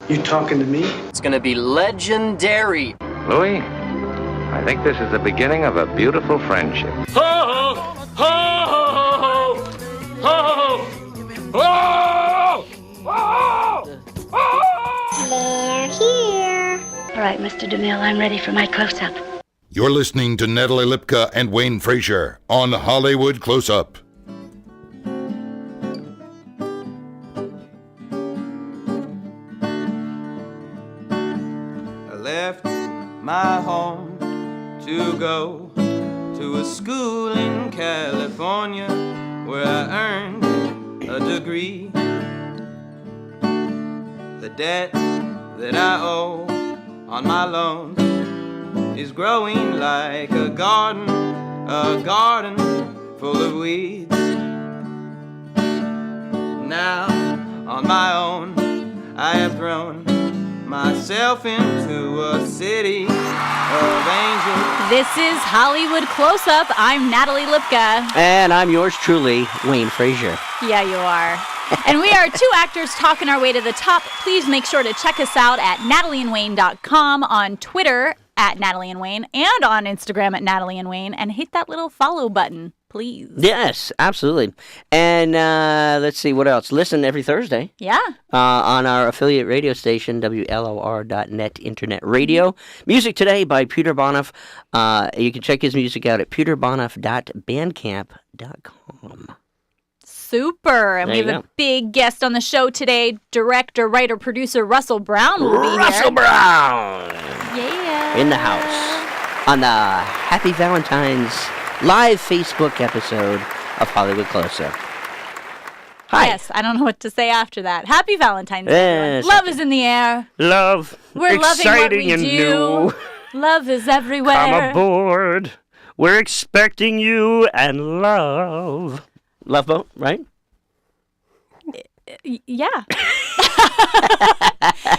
You talking to me? It's gonna be legendary. Louis, I think this is the beginning of a beautiful friendship. Ho, ho, ho, ho, ho, ho, ho. They're here. All right, Mr. DeMille, I'm ready for my close-up. You're listening to Natalie Lipka and Wayne Frazier on Hollywood Close-Up. I left my home to go to a school in California where I earned a degree. The debt that I owe on my loans is growing like a garden full of weeds. Now, on my own, I have thrown myself into a city of angels. This is Hollywood Close-Up. I'm Natalie Lipka. And I'm yours truly, Wayne Frazier. Yeah, you are. And we are two actors talking our way to the top. Please make sure to check us out at natalieandwayne.com, on Twitter at Natalie and Wayne, and on Instagram at Natalie and Wayne, and hit that little follow button, please. Yes, absolutely. And let's see, what else? Listen every Thursday. Yeah. On our affiliate radio station, WLOR.net Internet Radio. Music today by Peter Bonoff. You can check his music out at peterbonoff.bandcamp.com. Super. And we have a big guest on the show today. Director, writer, producer Russell Brown will be here. Russell Brown! Yeah. In the house on the Happy Valentine's live Facebook episode of Hollywood Close-Up. Hi. Yes, I don't know what to say after that. Happy Valentine's Day, everyone. Love is in the air. Love. We're loving what we and do. new. Love is everywhere. Come aboard. We're expecting you and love. Love Boat, right? Yeah.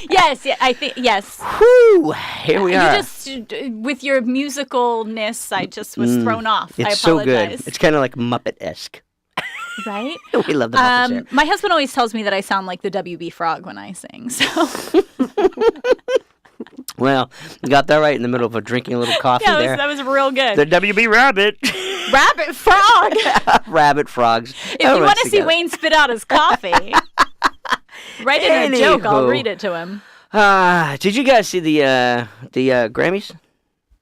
Yes, I think, yes. Whew, here we are. You just, with your musicalness, I just was thrown off. It's I so apologize. good. It's kind of like Muppet-esque. Right? We love the Muppets here. My husband always tells me that I sound like the WB Frog when I sing, so... Well, you got that right in the middle of drinking a little coffee there. That was real good. The WB Rabbit. Rabbit Frog. Rabbit Frogs. If you want to see Wayne spit out his coffee, write in a joke. I'll read it to him. Did you guys see the Grammys?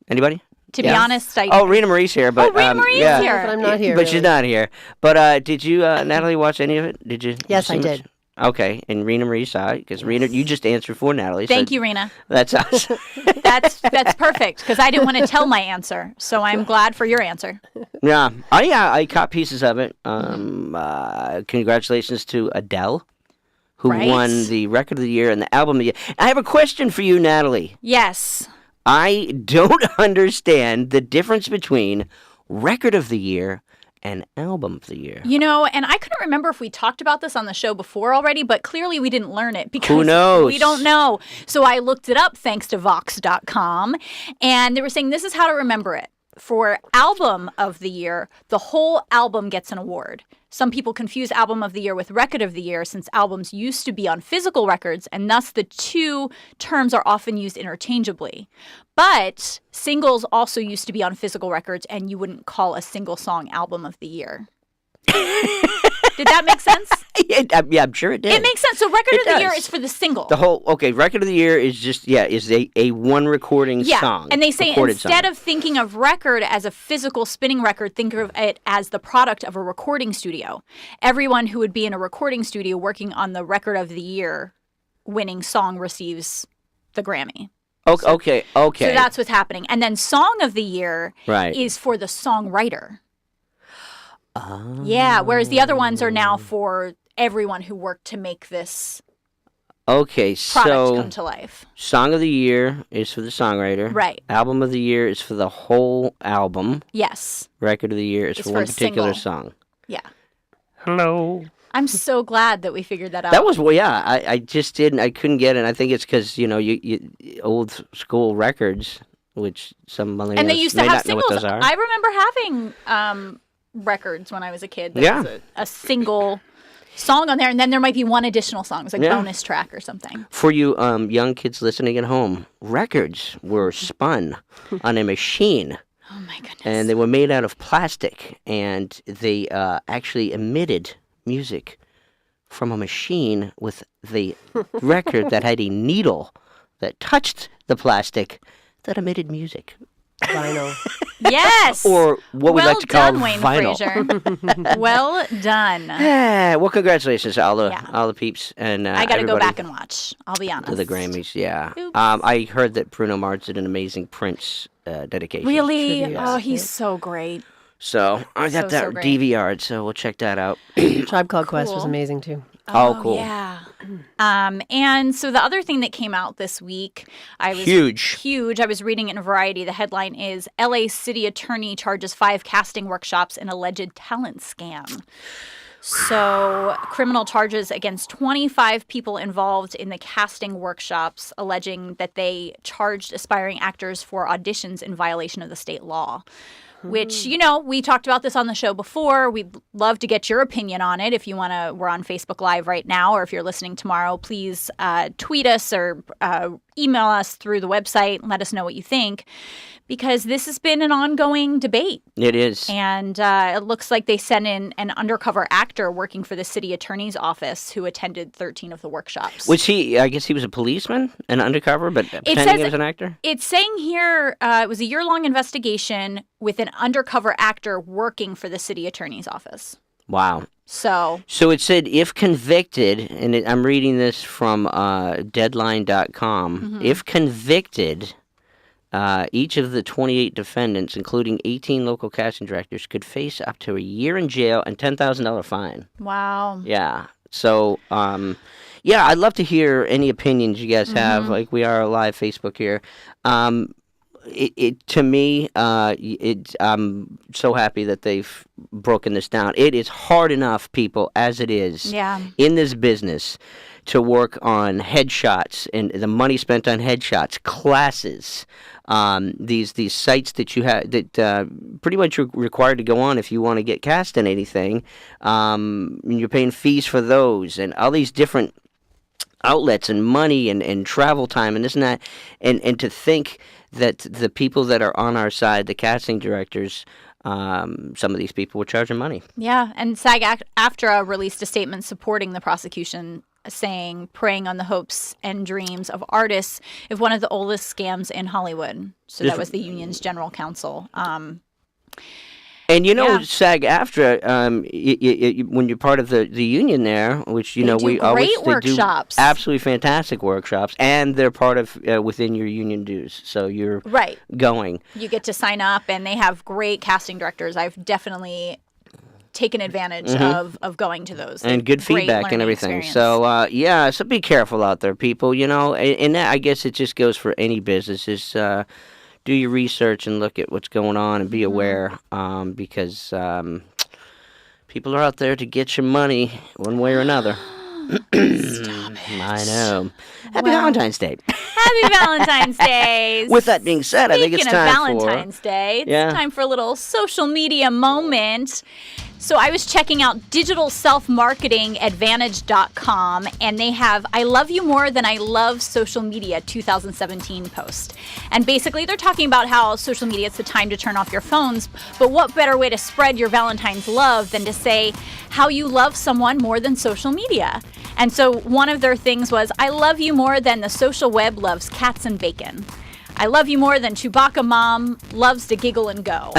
Anybody? To be honest, I... Oh, Rena Marie's here. But, Rena Marie's here. But I'm not here. But really. she's not here. But did you, Natalie, watch any of it? Did you? Yes, I did. Okay, and Rena Marie saw it, because Rena, you just answered for Natalie. Thank you, Rena. That's us. That's perfect, because I didn't want to tell my answer, so I'm glad for your answer. Yeah, I caught pieces of it. Congratulations to Adele, who won the Record of the Year and the Album of the Year. I have a question for you, Natalie. Yes. I don't understand the difference between Record of the Year and Album of the Year. You know, and I couldn't remember if we talked about this on the show before already, but clearly we didn't learn it because who knows? We don't know. So I looked it up thanks to Vox.com, and they were saying this is how to remember it. For Album of the Year, the whole album gets an award. Some people confuse Album of the Year with Record of the Year since albums used to be on physical records, and thus the two terms are often used interchangeably. But singles also used to be on physical records, and you wouldn't call a single song Album of the Year. Did that make sense? Yeah, I'm sure it did. It makes sense. So Record of the Year is for the single. The whole, Record of the Year is just, is a one recording song. And they say instead of thinking of record as a physical spinning record, think of it as the product of a recording studio. Everyone who would be in a recording studio working on the Record of the Year winning song receives the Grammy. Okay. So that's what's happening. And then Song of the Year is for the songwriter. Oh. Yeah, whereas the other ones are now for everyone who worked to make this product come to life. Song of the Year is for the songwriter. Right. Album of the Year is for the whole album. Yes. Record of the Year is for one particular song. Yeah. Hello. I'm so glad that we figured that out. That was, I just didn't, I couldn't get it. I think it's because, you old school records, which some millennials and they used to may have not singles. know what those are. I remember having records when I was a kid. That was a single song on there, and then there might be one additional song, it's like bonus track or something. For you young kids listening at home, records were spun on a machine. Oh my goodness. And they were made out of plastic, and they actually emitted music from a machine with the record that had a needle that touched the plastic that emitted music. Vinyl. Yes. Or what we like to call Wayne vinyl. Frazier. Well done. Well, congratulations to all the peeps. And I got to go everybody back and watch. I'll be honest. to the Grammys, yeah. Oops. I heard that Bruno Mars did an amazing Prince dedication. Really? Tribute. Oh, he's so great. So I got that great. DVR'd, so we'll check that out. Tribe Called Quest was Cool. amazing too. Oh, cool. Yeah. And so the other thing that came out this week, huge. I was reading it in Variety. The headline is LA City Attorney charges 5 casting workshops in alleged talent scam. So criminal charges against 25 people involved in the casting workshops, alleging that they charged aspiring actors for auditions in violation of the state law. Which, we talked about this on the show before. We'd love to get your opinion on it. If you want to, we're on Facebook Live right now, or if you're listening tomorrow, please tweet us or email us through the website and let us know what you think. Because this has been an ongoing debate. It is. And it looks like they sent in an undercover actor working for the city attorney's office who attended 13 of the workshops. Was he, I guess he was a policeman, an undercover, but pretending he was an actor? It's saying here it was a year-long investigation with an undercover actor working for the city attorney's office. Wow. So it said, if convicted, and I'm reading this from Deadline.com, if convicted, each of the 28 defendants, including 18 local casting directors, could face up to a year in jail and $10,000 fine. Wow. Yeah. So, I'd love to hear any opinions you guys have. Like, we are a live Facebook here. To me, I'm so happy that they've broken this down. It is hard enough, people, as it is in this business to work on headshots and the money spent on headshots, classes, these sites that you have that pretty much you're required to go on if you want to get cast in anything. You're paying fees for those and all these different outlets and money and travel time and this and that. And to think that the people that are on our side, the casting directors, some of these people were charging money. Yeah, and SAG-AFTRA released a statement supporting the prosecution, saying, preying on the hopes and dreams of artists of one of the oldest scams in Hollywood. So that was the union's general counsel. And SAG-AFTRA, when you're part of the union there, which we always workshops. They do absolutely fantastic workshops, and they're part of within your union dues. So you're going. You get to sign up, and they have great casting directors. I've definitely taken advantage of going to those. And good feedback and everything. Experience. So, so be careful out there, people. And that, I guess it just goes for any business. Is do your research and look at what's going on and be aware, because people are out there to get your money one way or another. Stop it. I know. Happy Valentine's Day. Happy Valentine's Day. With that being said, I think it's time for Valentine's Day. It's time for a little social media moment. So I was checking out digitalselfmarketingadvantage.com, and they have I Love You More Than I Love Social Media 2017 post. And basically they're talking about how social media is the time to turn off your phones, but what better way to spread your Valentine's love than to say how you love someone more than social media. And so one of their things was, I love you more than the social web loves cats and bacon. I love you more than Chewbacca Mom loves to giggle and go.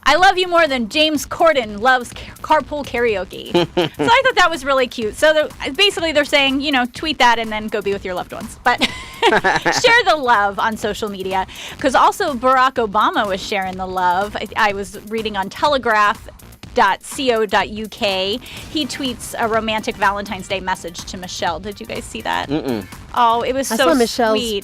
I love you more than James Corden loves carpool karaoke. So I thought that was really cute. So basically they're saying, tweet that and then go be with your loved ones. But share the love on social media. Because also Barack Obama was sharing the love. I was reading on Telegraph.co.uk. He tweets a romantic Valentine's Day message to Michelle. Did you guys see that? Mm-mm. Oh, it was so sweet. I saw Michelle's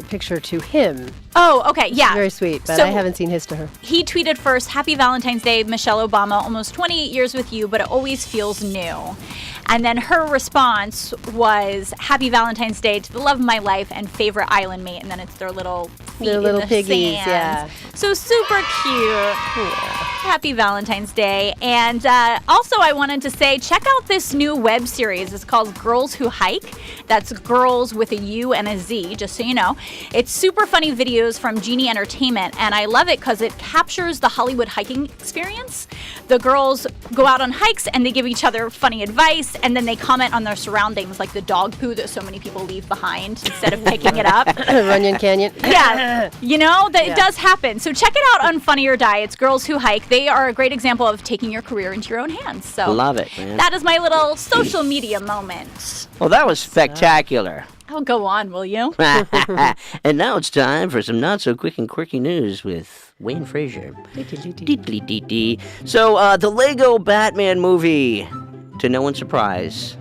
picture to him. Oh, okay, yeah. Very sweet, but I haven't seen his to her. He tweeted first, Happy Valentine's Day, Michelle Obama, almost 28 years with you, but it always feels new. And then her response was, Happy Valentine's Day to the love of my life and favorite island mate. And then it's their little feet Their little in the piggies, sand. yeah. So super cute. Yeah. Happy Valentine's Day. And also I wanted to say, check out this new web series. It's called Girls Who Hike. That's girls with a U and a Z, just so you know. It's super funny videos from Genie Entertainment, and I love it because it captures the Hollywood hiking experience. The girls go out on hikes and they give each other funny advice, and then they comment on their surroundings, like the dog poo that so many people leave behind instead of picking it up. Runyon Canyon. Yeah, you know, it does happen. So check it out on Funny or Die. It's Girls Who Hike. They are a great example of taking your career into your own hands. So love it, man. That is my little social media moment. Well, that was spectacular. Oh, go on, will you? And now it's time for some not so quick and quirky news with Wayne Frazier. So, the Lego Batman movie, to no one's surprise,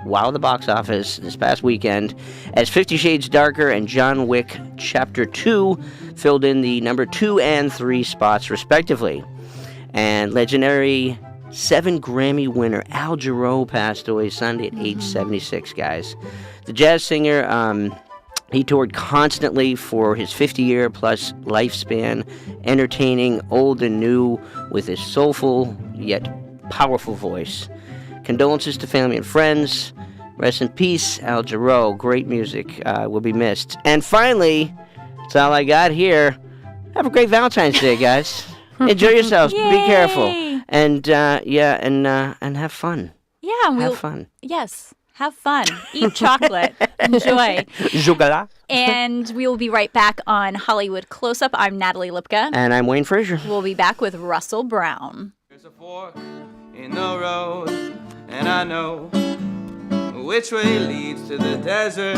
wowed the box office this past weekend as 50 Shades Darker and John Wick Chapter 2 filled in the number 2 and 3 spots, respectively. And legendary 7 Grammy winner Al Jarreau passed away Sunday at age 76, guys. The jazz singer, he toured constantly for his 50-year-plus lifespan, entertaining old and new with his soulful yet powerful voice. Condolences to family and friends. Rest in peace, Al Jarreau. Great music will be missed. And finally, that's all I got here. Have a great Valentine's Day, guys. Enjoy yourselves. Be careful. And and have fun. Yeah, have fun. Yes. Have fun. Eat chocolate. Enjoy. Chocolat. And we will be right back on Hollywood Close-Up. I'm Natalie Lipka. And I'm Wayne Frazier. We'll be back with Russell Brown. There's a fork in the road, and I know which way leads to the desert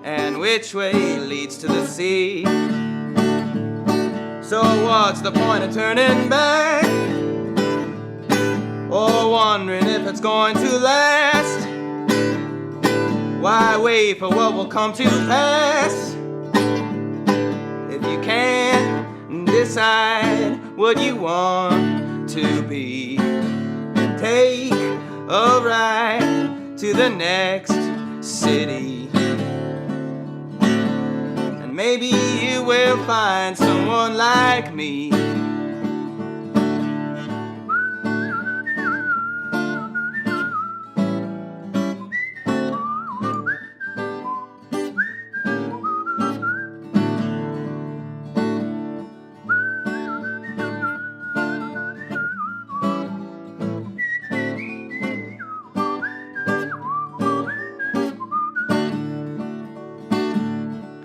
and which way leads to the sea. So what's the point of turning back or wondering if it's going to last? Why wait for what will come to pass if you can't decide what you want to be? Take a ride to the next city, and maybe you will find someone like me.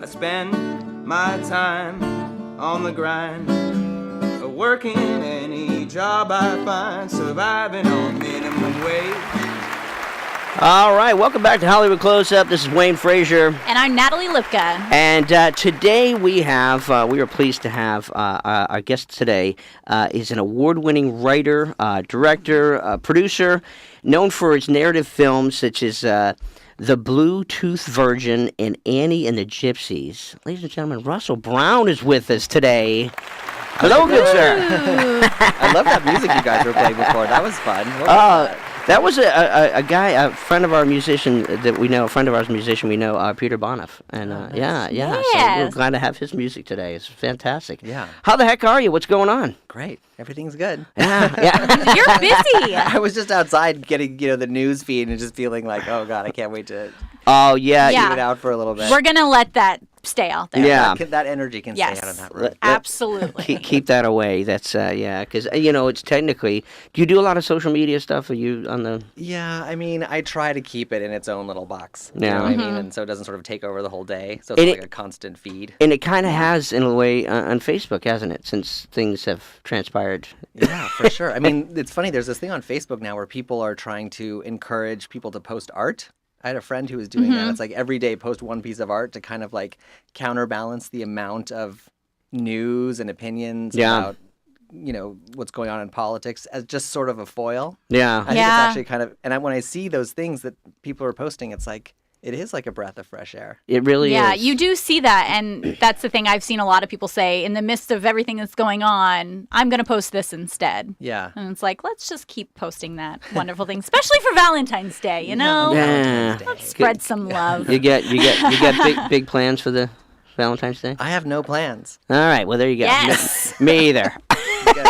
Spend my time on the grind, working any job I find, surviving on minimum wage. All right, welcome back to Hollywood Close-Up. This is Wayne Frazier. And I'm Natalie Lipka. And today we are pleased to have our guest today is an award-winning writer, director, producer, known for his narrative films such as The Blue-Toothed Virgin and Annie and the Gypsies. Ladies and gentlemen, Russell Brown is with us today. Hello, good sir. I love that music you guys were playing before. That was fun. That was a guy, a friend of our musician that we know, Peter Bonoff. And Yes. So we're glad to have his music today. It's fantastic. Yeah. How the heck are you? What's going on? Great. Everything's good. Yeah. You're busy. I was just outside getting, the news feed and just feeling like, oh God, I can't wait to keep it out for a little bit. We're gonna let that stay out there. Yeah. That energy can stay out on that road. Absolutely. Keep that away. That's because it's technically. Do you do a lot of social media stuff? Are you on the? Yeah, I mean, I try to keep it in its own little box. Yeah. You know what I mean, and so it doesn't sort of take over the whole day. So it's like a constant feed. And it kind of has, in a way, on Facebook, hasn't it? Since things have transpired. Yeah, for sure. I mean, it's funny. There's this thing on Facebook now where people are trying to encourage people to post art. I had a friend who was doing that. It's like every day post one piece of art to kind of like counterbalance the amount of news and opinions about, what's going on in politics as just sort of a foil. Yeah. I think it's actually kind of, and when I see those things that people are posting, it's like, it is like a breath of fresh air. It really is. Yeah, you do see that, and that's the thing I've seen a lot of people say, in the midst of everything that's going on, I'm going to post this instead. Yeah. And it's like, let's just keep posting that wonderful thing, especially for Valentine's Day, you know? Yeah. Let's spread some love. You get big plans for the Valentine's Day? I have no plans. All right, well, there you go. Yes. Me either. Good.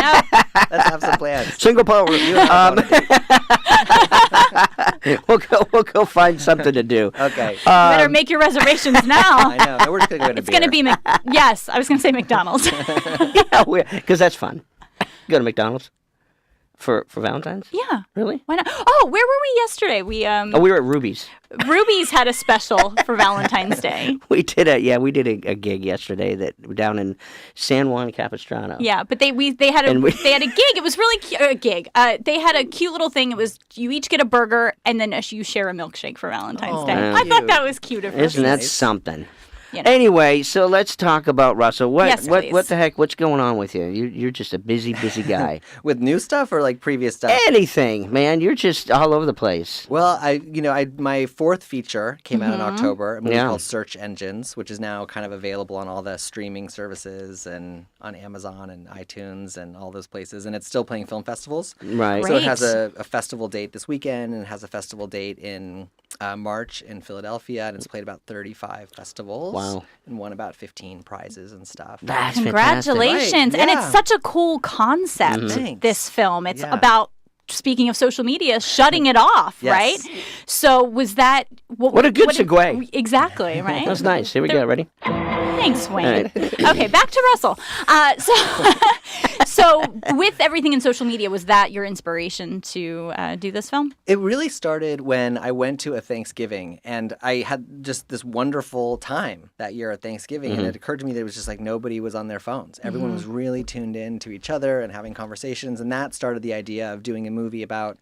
Let's have some plans. Single power. You and I go on a date. We'll go find something to do. Okay. You better make your reservations now. I know. No, we're just gonna go to It's going to be yes, I was going to say McDonald's. Yeah, because that's fun. Go to McDonald's for Valentine's. Yeah. Really? Why not? Oh, where were we yesterday? We we were at Ruby's. Ruby's had a special for Valentine's Day. We did a gig yesterday that down in San Juan Capistrano. Yeah, but they had a gig. It was really a gig. They had a cute little thing. It was you each get a burger and then you share a milkshake for Valentine's Day. Yeah. I thought that was cute. Isn't that something? You know. Anyway, so let's talk about Russell. What Yes, the heck? What's going on with you? You're just a busy guy. With new stuff or like previous stuff? Anything, man. You're just all over the place. Well, my fourth feature came out in October, a movie called Search Engines, which is now kind of available on all the streaming services and on Amazon and iTunes and all those places, and it's still playing film festivals. Right. So it has a festival date this weekend, and it has a festival date in March in Philadelphia, and it's played about 35 festivals. Wow. And won about 15 prizes and stuff. That's Congratulations. Right, And yeah. it's such a cool concept, Thanks. this film. It's Yeah. about, speaking of social media, shutting it off, Yes. right? So was that... What a good segue. Exactly, right? That's nice. Here we go. Ready? Thanks, Wayne. Okay, back to Russell. So with everything in social media, was that your inspiration to do this film? It really started when I went to a Thanksgiving, and I had just this wonderful time that year at Thanksgiving, and it occurred to me that it was just like nobody was on their phones. Everyone was really tuned in to each other and having conversations, and that started the idea of doing a movie about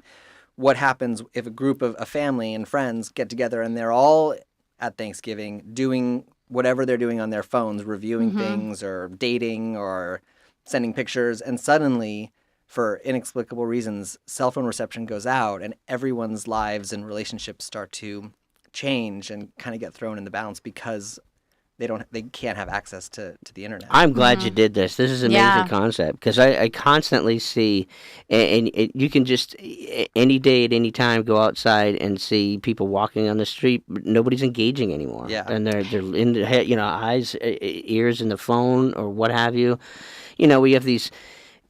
what happens if a group of a family and friends get together and they're all at Thanksgiving doing whatever they're doing on their phones, reviewing things or dating or sending pictures, and suddenly, for inexplicable reasons, cell phone reception goes out and everyone's lives and relationships start to change and kind of get thrown in the balance because they can't have access to the internet. I'm glad you did this. This is an amazing concept because I constantly see, and you can just any day at any time go outside and see people walking on the street. Nobody's engaging anymore. Yeah. And they're in the head, eyes, ears in the phone or what have you. We have these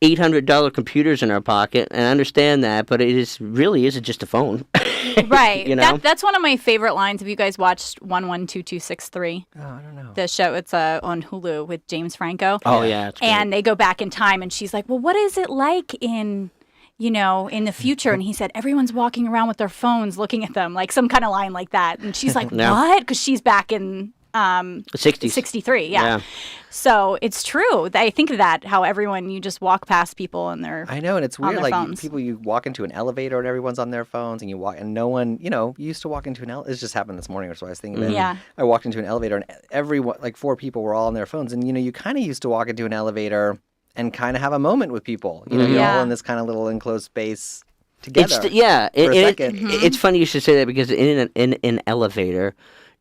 $800 computers in our pocket, and I understand that, but it really isn't just a phone. Right. That's one of my favorite lines. Have you guys watched 112263? Oh, I don't know. The show, it's on Hulu with James Franco. Oh, yeah. It's great. And they go back in time, and she's like, well, what is it like in the future? And he said, everyone's walking around with their phones looking at them, like some kind of line like that. And she's like, what? Because she's back in 60s. 63, yeah. So it's true. I think of that, how you just walk past people and they're I know, and it's on weird. their Like phones. you walk into an elevator and everyone's on their phones, and you walk, and no one, you used to walk into an elevator. It just happened this morning, or so I was thinking. About it. Yeah. I walked into an elevator, and everyone, like 4 people, were all on their phones, and you kind of used to walk into an elevator and kind of have a moment with people. You're all in this kind of little enclosed space together. It's funny you should say that because in an elevator,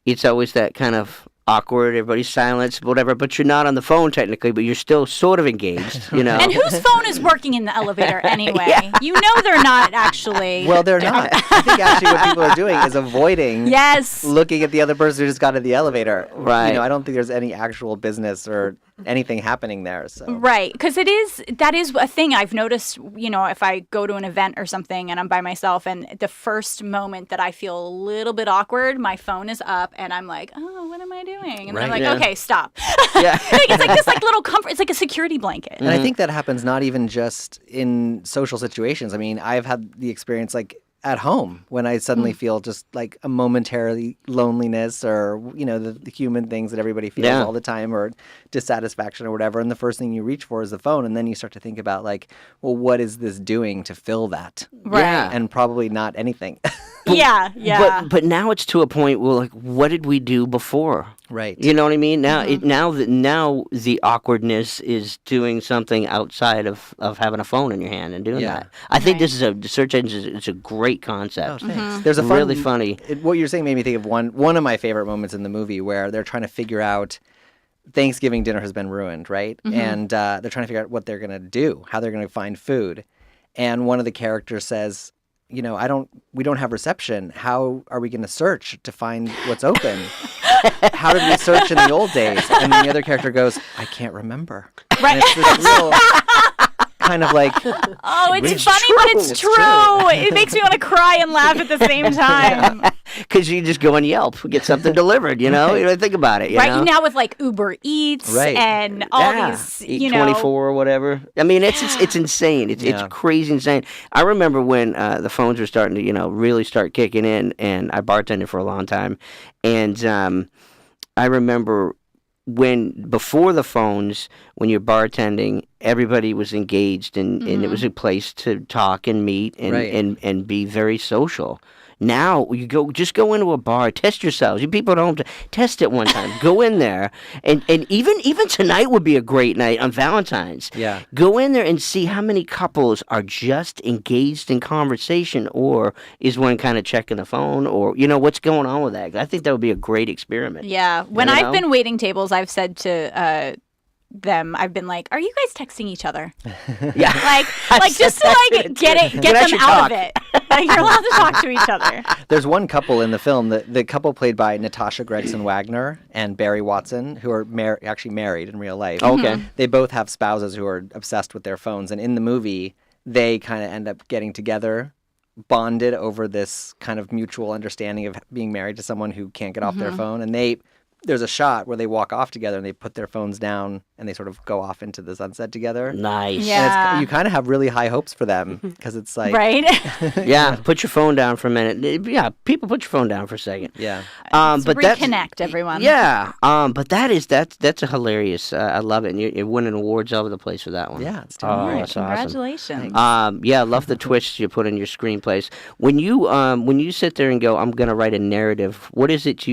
it's always that kind of awkward, everybody's silent, whatever, but you're not on the phone technically, but you're still sort of engaged, And whose phone is working in the elevator anyway? Yeah. They're not actually. Well, they're not. I think actually what people are doing is avoiding looking at the other person who just got in the elevator. Right. I don't think there's any actual business or anything happening there. So. Right, because that is a thing I've noticed, if I go to an event or something and I'm by myself, and the first moment that I feel a little bit awkward, my phone is up and I'm like, oh, what am I doing? And I'm like, okay, stop. Yeah. It's like this little comfort. It's like a security blanket. And I think that happens not even just in social situations. I mean, I've had the experience like at home when I suddenly feel just like a momentary loneliness or, the human things that everybody feels all the time or dissatisfaction or whatever. And the first thing you reach for is the phone. And then you start to think about like, well, what is this doing to fill that? Right. Yeah. And probably not anything. Yeah. But now it's to a point where like, what did we do before? Right. You know what I mean? Now now the awkwardness is doing something outside of having a phone in your hand and doing that. I think this is the search engine is a great concept. Oh, thanks. There's a really funny. What you're saying made me think of one of my favorite moments in the movie where they're trying to figure out Thanksgiving dinner has been ruined, right? And they're trying to figure out what they're going to do, how they're going to find food. And one of the characters says, we don't have reception. How are we going to search to find what's open? How did we search in the old days? And the other character goes, I can't remember. Right. And it's this real kind of like, Oh, it's funny, but it's true. It makes me want to cry and laugh at the same time. Because you just go on Yelp, get something delivered, you know? You don't think about it, you Right know? now with like Uber Eats and all these, you know. Eat24 or whatever. I mean, it's insane. It's crazy insane. I remember when the phones were starting to, you know, really start kicking in, and I bartended for a long time. And I remember before the phones, when you're bartending, everybody was engaged, and it was a place to talk and meet and be very social. Now you just go into a bar, test yourselves. You people don't test it one time. Go in there, and even tonight would be a great night on Valentine's. Yeah. Go in there and see how many couples are just engaged in conversation, or is one kind of checking the phone, or you know what's going on with that. I think that would be a great experiment. Yeah. When I've been waiting tables, I've said to them, I've been like, "Are you guys texting each other?" Yeah, like just to like get them out of it. Like you're allowed to talk to each other. There's one couple in the film, the couple played by Natasha Gregson Wagner and Barry Watson, who are actually married in real life. Okay. They both have spouses who are obsessed with their phones, and in the movie, they kind of end up getting together, bonded over this kind of mutual understanding of being married to someone who can't get off their phone, and there's a shot where they walk off together and they put their phones down and they sort of go off into the sunset together. Nice. Yeah. And you kind of have really high hopes for them because it's like... Right? Yeah, put your phone down for a minute. Yeah, people put your phone down for a second. Yeah. But reconnect, everyone. Yeah, but that's a hilarious. I love it, and you're winning awards all over the place for that one. Yeah, it's doing great. That's Congratulations. awesome. Yeah, I love the twists you put in your screenplays. When you sit there and go, I'm going to write a narrative. What is it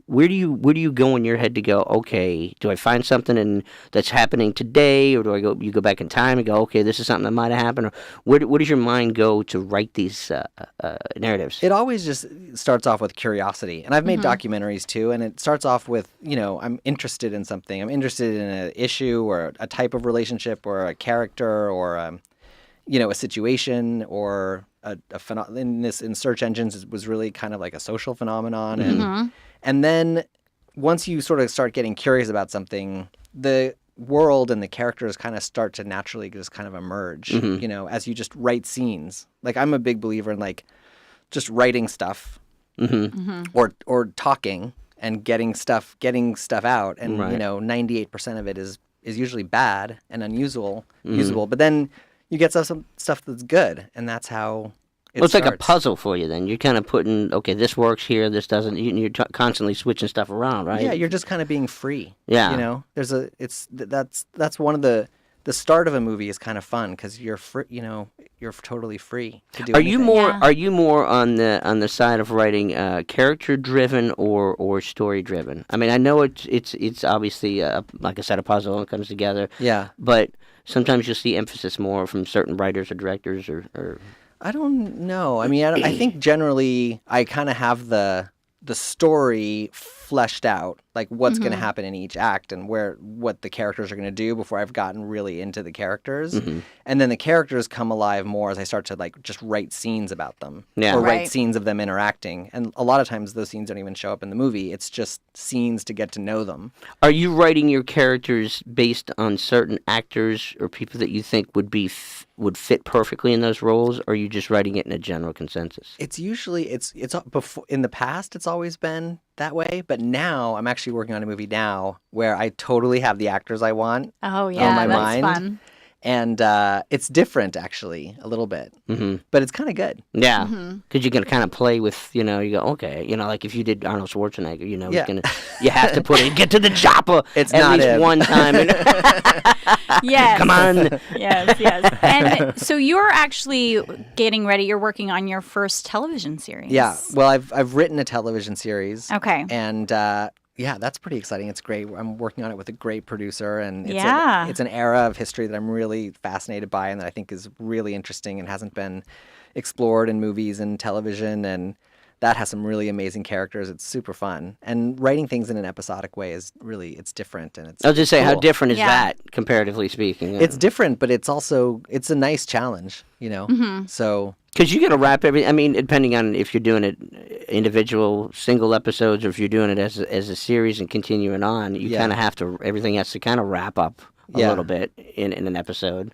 where do you go in your head to go, okay, do I find something that's happening today, or do you go back in time and go, okay, this is something that might have happened, or where does your mind go to write these narratives? It always just starts off with curiosity, and I've made documentaries too, and it starts off with, I'm interested in something. I'm interested in an issue or a type of relationship or a character or a situation or in search engines it was really kind of like a social phenomenon, and then once you sort of start getting curious about something, the world and the characters kind of start to naturally just kind of emerge, as you just write scenes. Like I'm a big believer in like just writing stuff or talking and getting stuff out, and 98% of it is usually bad and usable, but then you get some stuff that's good, and that's how it's like a puzzle for you then. You're kind of putting, okay, this works here, this doesn't. You're constantly switching stuff around, right? Yeah, you're just kind of being free. Yeah. That's one of the start of a movie is kind of fun because you're free, you're totally free to do anything. Are you more on the side of writing character driven or story driven? I mean, I know it's obviously like I said, a puzzle and it comes together. Yeah. But sometimes you'll see emphasis more from certain writers or directors or I don't know. I mean, I think generally I kind of have the story fleshed out, like what's going to happen in each act and what the characters are going to do before I've gotten really into the characters. And then the characters come alive more as I start to like just write scenes about them or write scenes of them interacting. And a lot of times those scenes don't even show up in the movie. It's just scenes to get to know them. Are you writing your characters based on certain actors or people that you think would fit perfectly in those roles, or are you just writing it in a general consensus? It's usually it's before, in the past it's always been that way, but now I'm actually working on a movie now where I totally have the actors I want on my mind. Fun. And it's different actually a little bit, but it's kind of good. Yeah, because you can kind of play with, you go, okay, like if you did Arnold Schwarzenegger, you have to get to the chopper at least one time. Yes. Come on. Yes. And so you're actually getting ready. You're working on your first television series. Yeah. Well, I've written a television series. Okay. And yeah, that's pretty exciting. It's great. I'm working on it with a great producer, and it's an era of history that I'm really fascinated by and that I think is really interesting and hasn't been explored in movies and television, and that has some really amazing characters. It's super fun. And writing things in an episodic way is really, it's different. And it's I was just saying, cool. How different is that, comparatively speaking? It's different, but it's also, it's a nice challenge, So... Because you got to wrap everything. I mean, depending on if you're doing it individual, single episodes, or if you're doing it as a series and continuing on, you kind of have to. Everything has to kind of wrap up a little bit in an episode.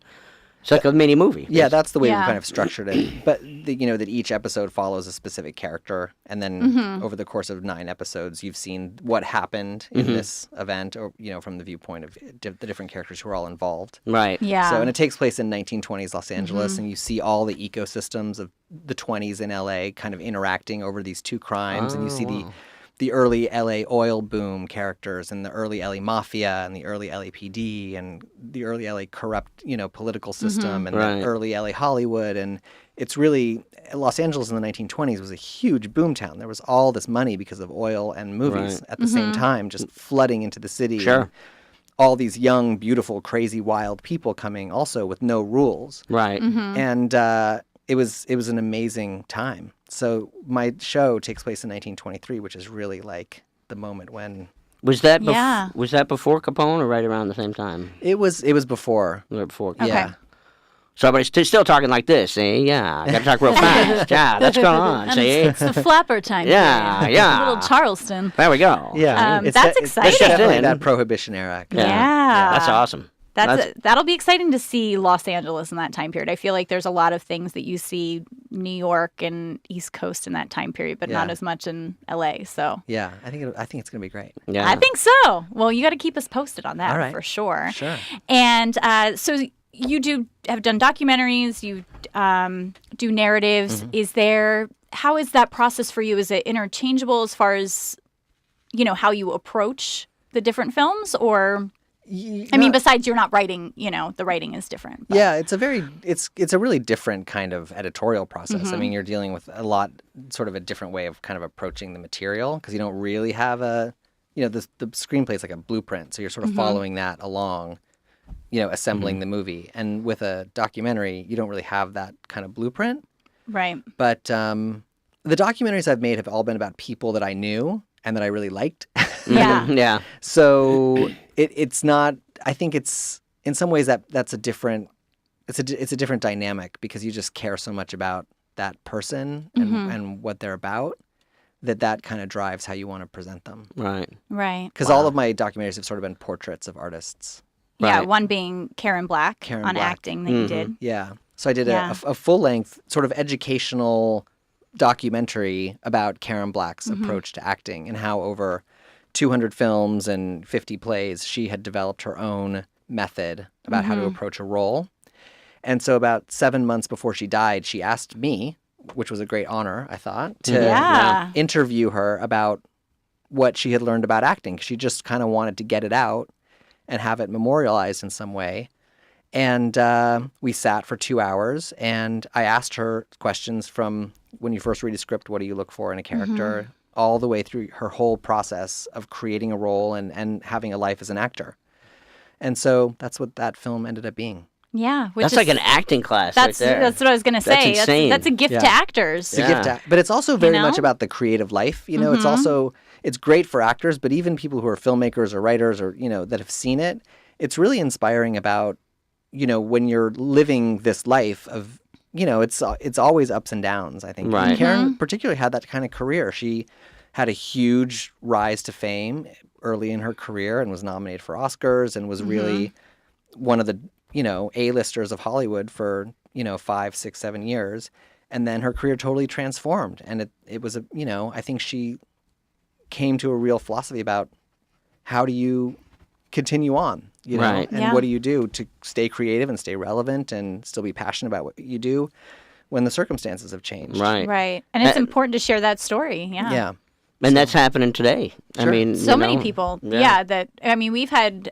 It's like a mini movie. Yeah, that's the way we Yeah. kind of structured it. But that each episode follows a specific character, and then over the course of 9 episodes, you've seen what happened in this event, or from the viewpoint of the different characters who are all involved. Right. Yeah. So, and it takes place in 1920s Los Angeles, and you see all the ecosystems of the 20s in LA kind of interacting over these 2 crimes, and you see the early LA oil boom characters, and the early LA mafia, and the early LAPD, and the early LA corrupt, political system, and Right. the early LA Hollywood. And it's really, Los Angeles in the 1920s was a huge boomtown. There was all this money because of oil and movies Right. at the same time, just flooding into the city. Sure. And all these young, beautiful, crazy, wild people coming also with no rules. Right. And it was an amazing time. So my show takes place in 1923, which is really like the moment when Was that Yeah. was that before Capone or right around the same time? it was before. Or before? Okay. Yeah. So everybody's still talking like this, see? Yeah, I got to talk real fast. Yeah, that's going on, see? It's the flapper time. Yeah, period. yeah. Little Charleston. There we go. Yeah. That's it's exciting. definitely in. that Prohibition era. Yeah. That's awesome. That'll be exciting to see Los Angeles in that time period. I feel like there's a lot of things that you see New York and East Coast in that time period, but not Yeah. as much in LA. So Yeah, I think it's going to be great. Yeah. I think so. Well, you got to keep us posted on that All right. for sure. Sure. And so you have done documentaries, you do narratives. How is that process for you? Is it interchangeable as far as how you approach the different films, or? I mean, besides you're not writing, the writing is different. But. Yeah, it's a really different kind of editorial process. I mean, you're dealing with sort of a different way of kind of approaching the material, because you don't really have the screenplay is like a blueprint, so you're sort of following that along, assembling the movie. And with a documentary, you don't really have that kind of blueprint. Right. But the documentaries I've made have all been about people that I knew and that I really liked. Yeah. Yeah. So it's not. I think it's in some ways that's a different. It's a different dynamic, because you just care so much about that person and what they're about, that kind of drives how you want to present them. Right. Right. Because all of my documentaries have sort of been portraits of artists. Yeah. Right. One being Karen Black on Black. acting that you did. Yeah. So I did Yeah. a full length sort of educational documentary about Karen Black's approach to acting, and how over 200 films and 50 plays, she had developed her own method about how to approach a role. And so about 7 months before she died, she asked me, which was a great honor, I thought, to interview her about what she had learned about acting. She just kind of wanted to get it out and have it memorialized in some way. And we sat for 2 hours, and I asked her questions from when you first read a script, what do you look for in a character, all the way through her whole process of creating a role and having a life as an actor. And so that's what that film ended up being. Yeah. That's like an acting class right there. That's what I was going to say. That's insane. That's a gift to actors. It's a gift but it's also very much know? about the creative life. It's also, it's great for actors, but even people who are filmmakers or writers or, that have seen it, it's really inspiring about, when you're living this life of, it's always ups and downs, I think. Right. And Karen particularly had that kind of career. She had a huge rise to fame early in her career and was nominated for Oscars and was really one of the, A-listers of Hollywood for, 5, 6, 7 years. And then her career totally transformed. And it was I think she came to a real philosophy about how do you continue on, Right. and what do you do to stay creative and stay relevant and still be passionate about what you do when the circumstances have changed. Right. Right. And it's important to share that story. Yeah. Yeah. And that's happening today. I mean, So many people. Yeah. We've had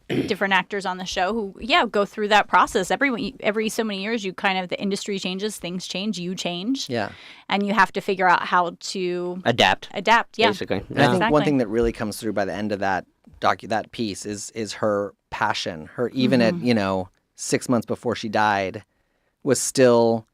different actors on the show who, go through that process. Every so many years, the industry changes, things change, you change. Yeah. And you have to figure out how to adapt. Yeah. Basically. And I think one thing that really comes through by the end of that that piece is her passion. Her even at 6 months before she died was still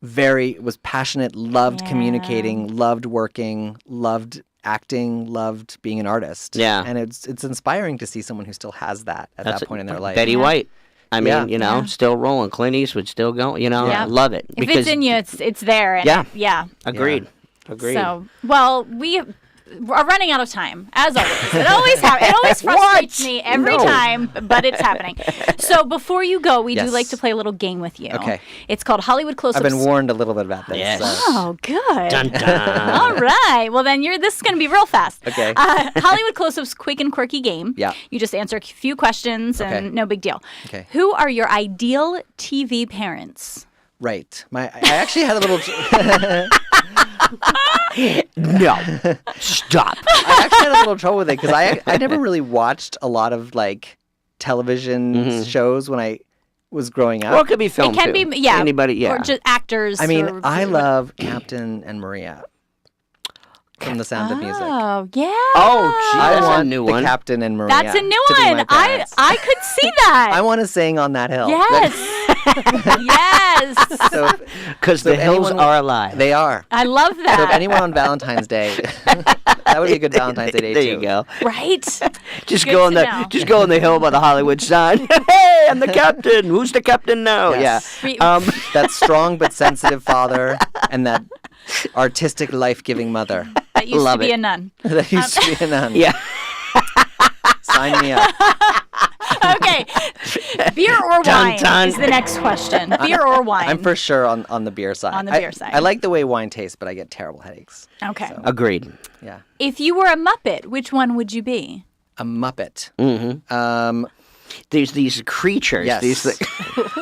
was passionate, loved communicating, loved working, loved acting, loved being an artist. Yeah. And it's inspiring to see someone who still has that at that point in their life. Betty White. I mean, still rolling. Clint Eastwood still going. Love it. If it's in you, it's there. And yeah. Agreed. So, well, We're running out of time, as always. It always happens. It always frustrates me every time, but it's happening. So before you go, we do like to play a little game with you. Okay. It's called Hollywood Close-Ups. I've been warned a little bit about this. Yes. Oh, good. Dun, dun. All right. Well, then this is going to be real fast. Okay. Hollywood Close-Ups quick and quirky game. Yeah. You just answer a few questions and no big deal. Okay. Who are your ideal TV parents? Right. I actually had a little... No. Stop. I actually had a little trouble with it because I never really watched a lot of like television shows when I was growing up. Well, it could be film, It can too. be, yeah. Anybody, yeah. Or just actors. I mean, or- I love Captain and Maria from The Sound of Music. Oh, yeah. Oh, gee, I that's want a new the one. Captain and Maria. That's a new to be my one. parents. I could see that. I want to sing on that hill. Yes. Yes. So, Because so the if hills anyone- are alive. they are. I love that. So if anyone on Valentine's Day, that would be a good Valentine's Day date There too. you go. Right? Just Good go on to the know. just go on the hill by the Hollywood sign. Hey, I'm the captain. Who's the captain now? Yes. Yeah. That strong but sensitive father and that artistic, life-giving mother That used Love to be it. a nun. that used to be a nun. Yeah. Sign me up. Okay. Beer or Dun, wine dun. is the next question. Beer or wine? I'm for sure on the beer side. On the beer side. I like the way wine tastes, but I get terrible headaches. Okay. Agreed. Yeah. If you were a Muppet, which one would you be? A Muppet. Mm-hmm. There's these creatures. Yes. These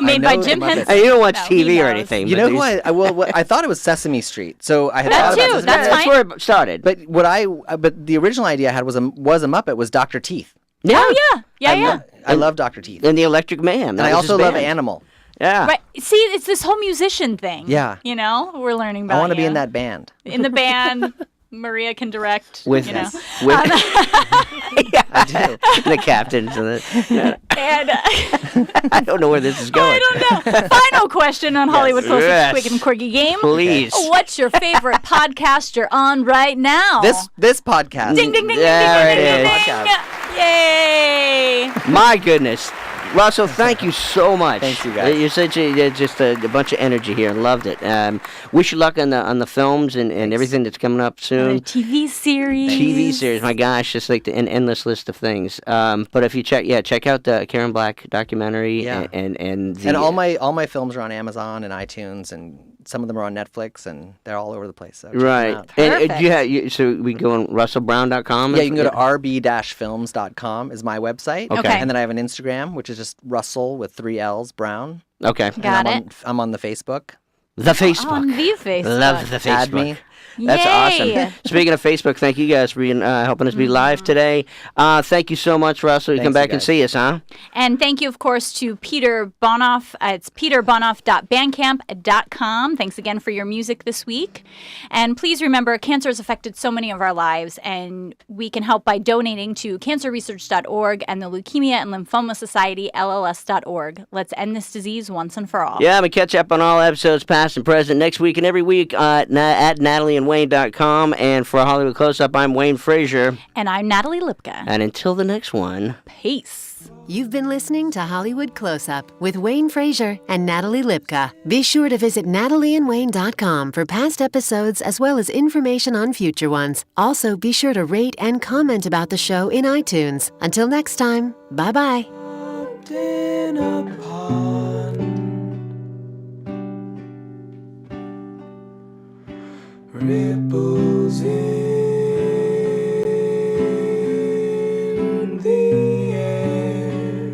Made by know the Jim Muppets. Henson. you don't watch No, TV he or knows. anything. You but know these- who I thought it was Sesame Street. So I had That thought too, about Sesame that's Street. That's where it started. But but the original idea I had was a Muppet was Dr. Teeth. yeah. Oh, yeah. Yeah. I love Dr. Teeth. And the Electric Man. And That I was his also love band. Animal. Yeah. Right. See, it's this whole musician thing. Yeah. You know, we're learning about I want to be you. in that band. In the band. Maria can direct. With, you know. with I do. the captains. And And I don't know where this is going. I don't know. Final question on Hollywood Close-Ups Yes. Quick and Quirky Game. Please. What's your favorite podcast you're on right now? This podcast. Ding, ding, ding, There ding, ding, it ding, is. ding, ding. Yay. My goodness. Russell, thank you so much. Thanks, you guys. You're such just a bunch of energy here. Loved it. Wish you luck on the films and everything that's coming up The soon. TV series. TV series, my gosh, just like an endless list of things. But if you check out the Karen Black documentary. Yeah. And all my films are on Amazon and iTunes, and some of them are on Netflix, and they're all over the place. So check them right. out. And so we can go on russellbrown.com. Yeah, you can go to rb-films.com is my website. Okay. Okay. And then I have an Instagram, which is just Russell with 3 L's, Brown. Okay. Got and it. I'm on the Facebook. The Facebook. On the Facebook. Love the Facebook. Add me. That's Yay. awesome. Speaking of Facebook, thank you guys for being, helping us be live today. Thank you so much, Russell. You come Thanks, back you and guys. see us, huh? And thank you, of course, to Peter Bonoff. It's peterbonoff.bandcamp.com. Thanks again for your music this week. And please remember, cancer has affected so many of our lives, and we can help by donating to cancerresearch.org and the Leukemia and Lymphoma Society, LLS.org. Let's end this disease once and for all. Yeah, we catch up on all episodes, past and present, next week and every week at NatalieandWayne.com. And for Hollywood Close-Up, I'm Wayne Frazier. And I'm Natalie Lipka. And until the next one, Peace. You've been listening to Hollywood Close-Up with Wayne Frazier and Natalie Lipka. Be sure to visit NatalieandWayne.com for past episodes as well as information on future ones. Also, be sure to rate and comment about the show in iTunes. Until next time, bye-bye. Ripples in the air.